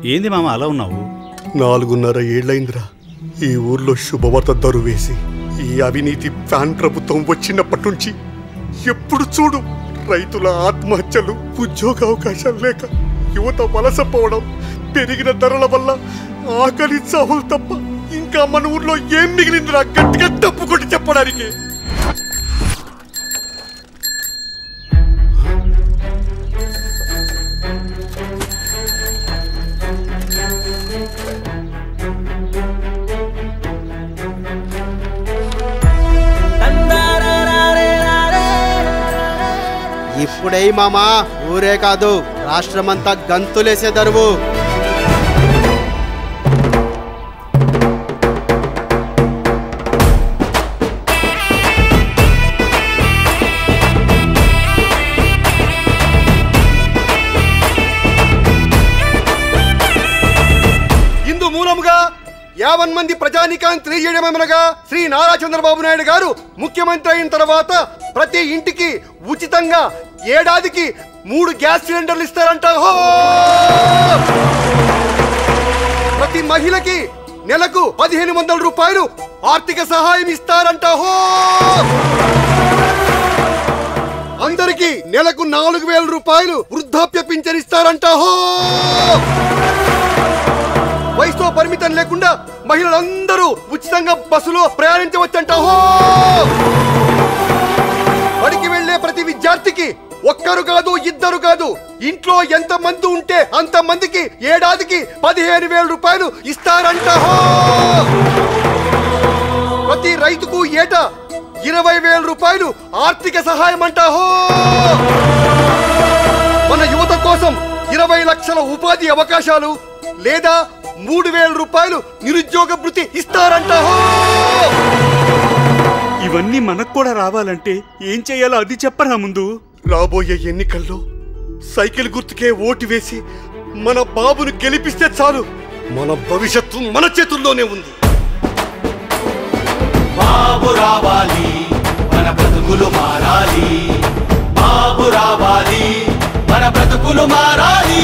ఏంది మామ అలా ఉన్నావు? 4.5 ఏళ్లైందిరా ఈ ఊర్లో శుభవార్త దరువేసి. ఈ అవినీతి ఫ్యాన్ ప్రభుత్వం వచ్చినప్పటి నుంచి ఎప్పుడు చూడు రైతుల ఆత్మహత్యలు, ఉద్యోగ అవకాశాలు లేక యువత వలసపోవడం, పెరిగిన ధరల వల్ల ఆకలి చావులు తప్ప ఇంకా మన ఊర్లో ఏం మిగిలిందిరా గట్టిగా తప్పు కొట్టి చెప్పడానికి. ఇప్పుడే మామా ఊరే కాదు రాష్ట్రమంతా గంతులేసే దరువు. ఇందు మూలముగా 50 మంది ప్రజానికాన్ని తెలియజేయడమేమనగా శ్రీ నారా చంద్రబాబు నాయుడు గారు ముఖ్యమంత్రి అయిన తర్వాత ప్రతి ఇంటికి ఉచితంగా ఏడాదికి 3 గ్యాస్ సిలిండర్లు ఇస్తారంట. ప్రతి మహిళకి నెలకు 1500 రూపాయలు ఆర్థిక సహాయం ఇస్తారంట. అందరికి నెలకు 4000 రూపాయలు వృద్ధాప్య పింఛన్ ఇస్తారంట. వయసుతో పరిమితం లేకుండా మహిళలందరూ ఉచితంగా బస్సులో ప్రయాణించవచ్చంట. బడికి వెళ్లే ప్రతి విద్యార్థికి ఒక్కరు కాదు, ఇద్దరు కాదు, ఇంట్లో ఎంత మంది ఉంటే అంత మందికి ఏడాదికి 15,000 రూపాయలు ఇస్తారంట. ప్రతి రైతుకు ఏటా 20,000 రూపాయలు ఆర్థిక సహాయం అంట. మన యువత కోసం 20 లక్షల ఉపాధి అవకాశాలు లేదా 3,000 రూపాయలు నిరుద్యోగ భృతి ఇస్తారంట. ఇవన్నీ మనకు కూడా రావాలంటే ఏం చెయ్యాలో అది చెప్పరా ముందు. రాబోయే ఎన్నికల్లో సైకిల్ గుర్తుకే ఓటు వేసి మన బాబును గెలిపిస్తే చాలు. మన భవిష్యత్తు మన చేతుల్లోనే ఉంది. బాబు రావాలి, మన బ్రతుకులు మారాలి. బాబు రావాలి, మన బ్రతుకులు మారాలి.